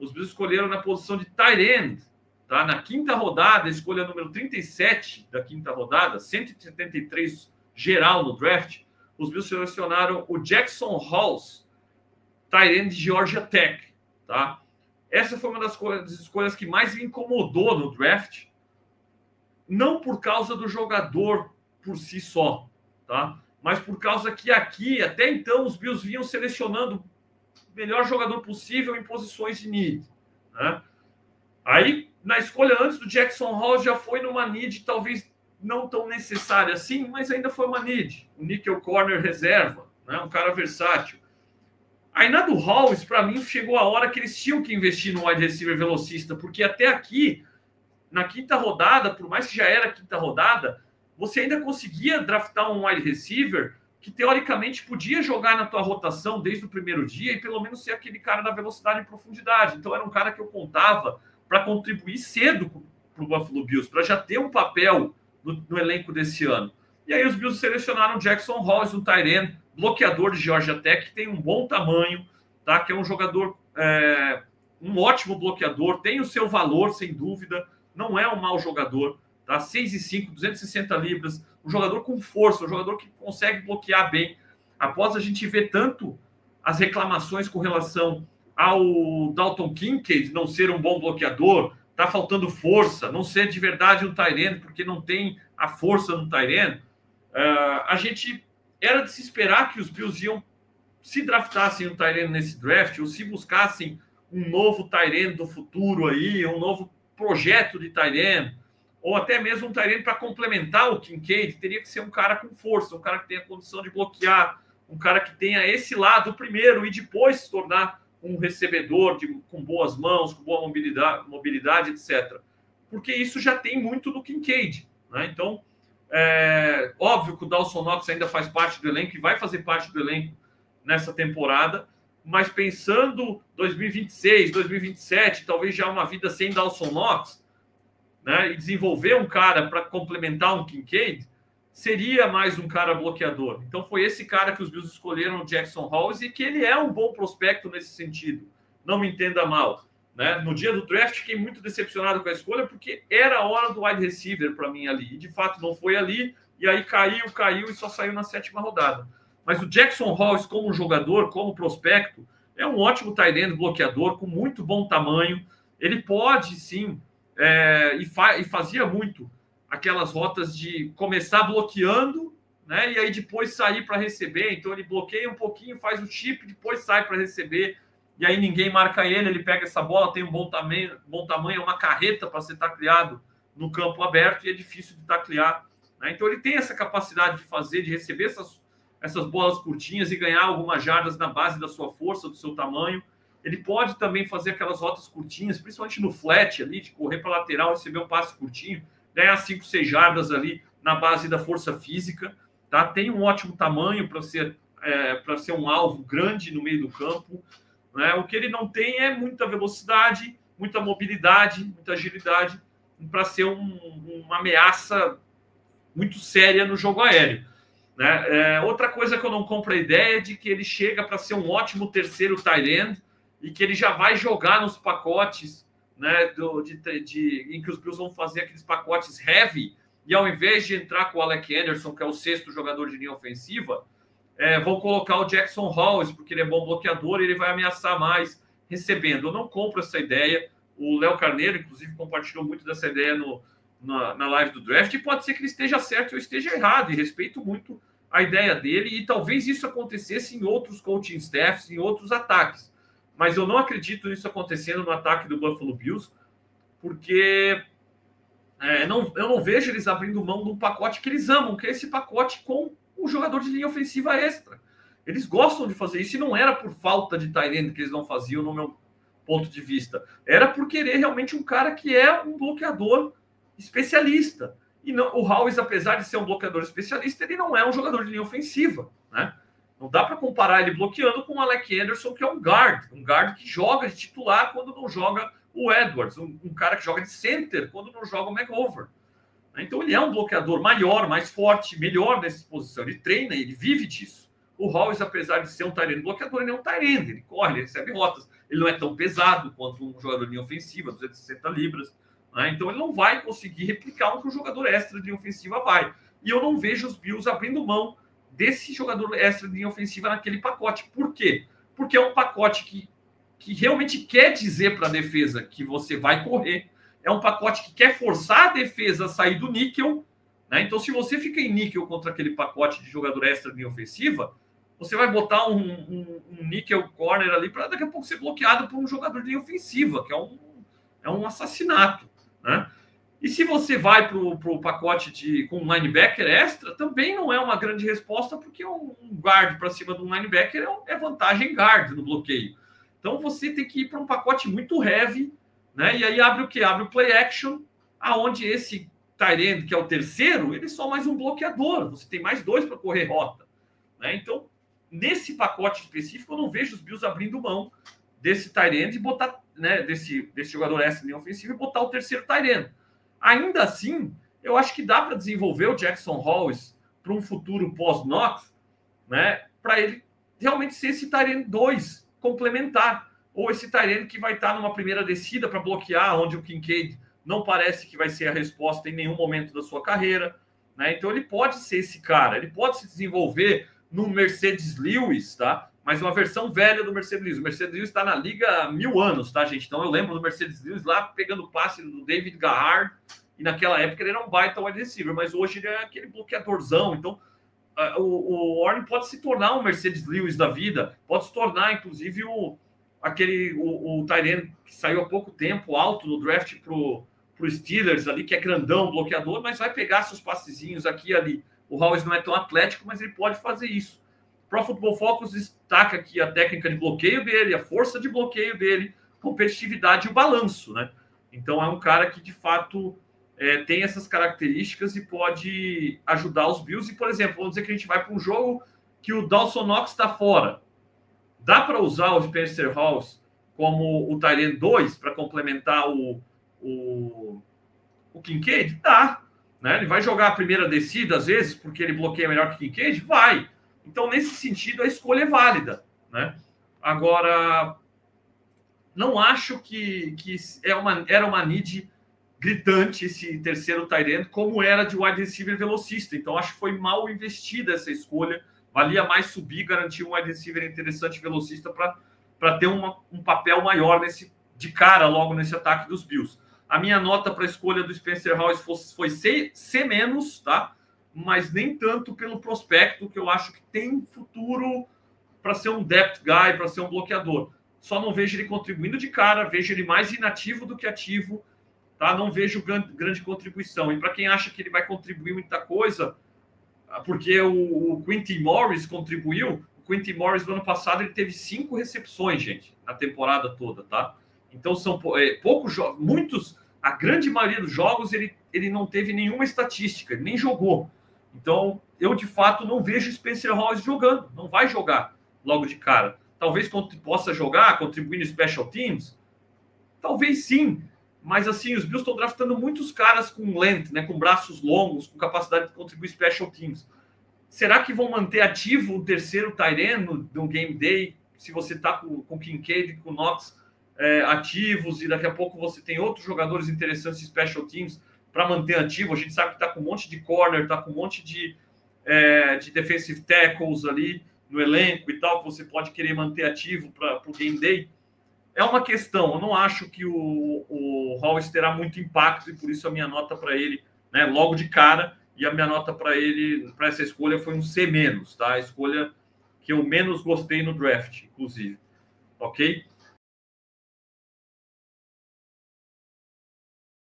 os Bills escolheram na posição de tight end, tá? Na quinta rodada, escolha número 37 da quinta rodada, 173 geral no draft, os Bills selecionaram o Jackson Halls, tight end de Georgia Tech, tá? Essa foi uma das escolhas que mais me incomodou no draft, não por causa do jogador por si só, tá? Mas por causa que aqui, até então, os Bills vinham selecionando o melhor jogador possível em posições de need, né? Aí, na escolha antes do Jackson Hall, já foi numa need talvez não tão necessária assim, mas ainda foi uma need. Um nickel corner reserva, né? Um cara versátil. Aí na do Halls, para mim, chegou a hora que eles tinham que investir no wide receiver velocista, porque até aqui, na quinta rodada, por mais que já era quinta rodada, você ainda conseguia draftar um wide receiver que, teoricamente, podia jogar na tua rotação desde o primeiro dia e, pelo menos, ser aquele cara da velocidade e profundidade. Então, era um cara que eu contava para contribuir cedo para o Buffalo Bills, para já ter um papel no elenco desse ano. E aí os Bills selecionaram Jackson Halls, um tight end, bloqueador de Georgia Tech, que tem um bom tamanho, tá? Que é um jogador, um ótimo bloqueador, tem o seu valor, sem dúvida, não é um mau jogador, tá? 6'5", 260 libras, um jogador com força, um jogador que consegue bloquear bem. Após a gente ver tanto as reclamações com relação ao Dalton Kincaid não ser um bom bloqueador, tá faltando força, não ser de verdade um tight end, porque não tem a força no tight end, a gente era de se esperar que os Bills iam, se draftassem um tight end nesse draft, ou se buscassem um novo tight end do futuro aí, um novo projeto de tight end, ou até mesmo um tight end para complementar o Kincaid, teria que ser um cara com força, um cara que tenha condição de bloquear, um cara que tenha esse lado primeiro e depois se tornar um recebedor com boas mãos, com boa mobilidade, etc. Porque isso já tem muito no Kincaid, né? Então, óbvio que o Dawson Knox ainda faz parte do elenco e vai fazer parte do elenco nessa temporada, mas pensando 2026, 2027, talvez já uma vida sem Dawson Knox, né, e desenvolver um cara para complementar um Kincaid, seria mais um cara bloqueador. Então foi esse cara que os Bills escolheram, o Jackson Halls, e que ele é um bom prospecto nesse sentido. Não me entenda mal, né? No dia do draft fiquei muito decepcionado com a escolha, porque era a hora do wide receiver para mim ali, e de fato não foi ali, e aí caiu e só saiu na sétima rodada. Mas o Jackson Halls, como jogador, como prospecto, é um ótimo tight end bloqueador, com muito bom tamanho. Ele pode sim, e fazia muito aquelas rotas de começar bloqueando, né? E aí depois sair para receber. Então ele bloqueia um pouquinho, faz o chip, depois sai para receber. E aí ninguém marca ele pega essa bola, tem um bom tamanho, é uma carreta para ser tacleado no campo aberto e é difícil de taclear, né? Então ele tem essa capacidade de fazer, de receber essas bolas curtinhas e ganhar algumas jardas na base da sua força, do seu tamanho. Ele pode também fazer aquelas rotas curtinhas, principalmente no flat ali, de correr para a lateral, receber um passe curtinho, ganhar 5, 6 jardas ali na base da força física, tá? Tem um ótimo tamanho para ser um alvo grande no meio do campo, né? O que ele não tem é muita velocidade, muita mobilidade, muita agilidade, para ser uma ameaça muito séria no jogo aéreo, né? Outra coisa que eu não compro a ideia é de que ele chega para ser um ótimo terceiro tight end e que ele já vai jogar nos pacotes, né, em que os Bills vão fazer aqueles pacotes heavy, e ao invés de entrar com o Alec Anderson, que é o sexto jogador de linha ofensiva, vão colocar o Jackson Halls, porque ele é bom bloqueador e ele vai ameaçar mais recebendo. Eu não compro essa ideia. O Léo Carneiro, inclusive, compartilhou muito dessa ideia na live do draft, e pode ser que ele esteja certo ou esteja errado, e respeito muito a ideia dele, e talvez isso acontecesse em outros coaching staffs, em outros ataques. Mas eu não acredito nisso acontecendo no ataque do Buffalo Bills, porque eu não vejo eles abrindo mão de um pacote que eles amam, que é esse pacote com um jogador de linha ofensiva extra. Eles gostam de fazer isso, e não era por falta de tight end que eles não faziam, no meu ponto de vista. Era por querer realmente um cara que é um bloqueador especialista. E não, o Howes, apesar de ser um bloqueador especialista, ele não é um jogador de linha ofensiva, né? Não dá para comparar ele bloqueando com o Alec Anderson, que é um guard que joga de titular quando não joga o Edwards, um cara que joga de center quando não joga o McGovern. Então ele é um bloqueador maior, mais forte, melhor nessa posição. Ele treina, ele vive disso. O Hollins, apesar de ser um tight end bloqueador, ele é um tight end, ele corre, ele recebe rotas, ele não é tão pesado quanto um jogador de linha ofensiva, 260 libras, né? Então ele não vai conseguir replicar o que o jogador extra de linha ofensiva vai. E eu não vejo os Bills abrindo mão desse jogador extra de linha ofensiva naquele pacote. Por quê? Porque é um pacote que realmente quer dizer para a defesa que você vai correr, é um pacote que quer forçar a defesa a sair do níquel, né? Então, se você fica em níquel contra aquele pacote de jogador extra de linha ofensiva, você vai botar um níquel corner ali para daqui a pouco ser bloqueado por um jogador de linha ofensiva, que é um assassinato, né? E se você vai para o pacote com um linebacker extra, também não é uma grande resposta, porque um guard para cima de um linebacker é vantagem guard no bloqueio. Então você tem que ir para um pacote muito heavy, né? E aí abre o quê? Abre o play action, aonde esse tight end, que é o terceiro, ele é só mais um bloqueador. Você tem mais dois para correr rota, né? Então, nesse pacote específico, eu não vejo os Bills abrindo mão desse tight end e botar, né, desse jogador extra de linha ofensiva e botar o terceiro tight end. Ainda assim, eu acho que dá para desenvolver o Jackson Hollins para um futuro pós-Knox, né, para ele realmente ser esse tight end 2 complementar, ou esse tight end que vai estar numa primeira descida para bloquear, onde o Kincaid não parece que vai ser a resposta em nenhum momento da sua carreira, né? Então ele pode ser esse cara, ele pode se desenvolver no Mercedes Lewis, tá? Mas uma versão velha do Mercedes Lewis. O Mercedes Lewis está na liga há 1000 anos, tá, gente? Então eu lembro do Mercedes Lewis lá pegando passe do David Garrard, e naquela época ele era um baita wide receiver, mas hoje ele é aquele bloqueadorzão. Então o Warren pode se tornar um Mercedes Lewis da vida, pode se tornar, inclusive, o tight end que saiu há pouco tempo, alto no draft pro Steelers ali, que é grandão, bloqueador, mas vai pegar seus passezinhos aqui e ali. O Hollins não é tão atlético, mas ele pode fazer isso. Pro Football Focus destaca aqui a técnica de bloqueio dele, a força de bloqueio dele, competitividade e o balanço, né? Então é um cara que, de fato, tem essas características e pode ajudar os Bills. E, por exemplo, vamos dizer que a gente vai para um jogo que o Dawson Knox está fora. Dá para usar o Spencer Hawes como o tight end 2 para complementar o Kincaid? Dá, né? Ele vai jogar a primeira descida, às vezes, porque ele bloqueia melhor que o Kincaid? Vai. Então, nesse sentido, a escolha é válida, né? Agora, não acho que era uma need gritante esse terceiro tight end, como era de wide receiver velocista. Então, acho que foi mal investida essa escolha. Valia mais subir, garantir um wide receiver interessante velocista para ter um papel maior de cara logo nesse ataque dos Bills. A minha nota para a escolha do Spencer Hawes foi C-, tá? Mas nem tanto pelo prospecto, que eu acho que tem futuro para ser um depth guy, para ser um bloqueador. Só não vejo ele contribuindo de cara, vejo ele mais inativo do que ativo, tá? Não vejo grande contribuição. E para quem acha que ele vai contribuir muita coisa, porque o Quintin Morris contribuiu. O Quintin Morris, no ano passado, ele teve 5 recepções, gente, na temporada toda, tá? Então, são poucos jogos, muitos, a grande maioria dos jogos, ele não teve nenhuma estatística, ele nem jogou. Então, eu, de fato, não vejo o Spencer Hawes jogando, não vai jogar logo de cara. Talvez possa jogar, contribuir no Special Teams, talvez sim, mas assim, os Bills estão draftando muitos caras com length, né, com braços longos, com capacidade de contribuir Special Teams. Será que vão manter ativo o terceiro tight end no Game Day, se você está com o Kincaid e com o Knox ativos, e daqui a pouco você tem outros jogadores interessantes em Special Teams para manter ativo? A gente sabe que está com um monte de corner, está com um monte de defensive tackles ali no elenco e tal, que você pode querer manter ativo para o Game Day. É uma questão, eu não acho que o Hawes terá muito impacto, e por isso a minha nota para ele, né, logo de cara, e a minha nota para ele, para essa escolha, foi um C-, tá? A escolha que eu menos gostei no draft, inclusive. Ok?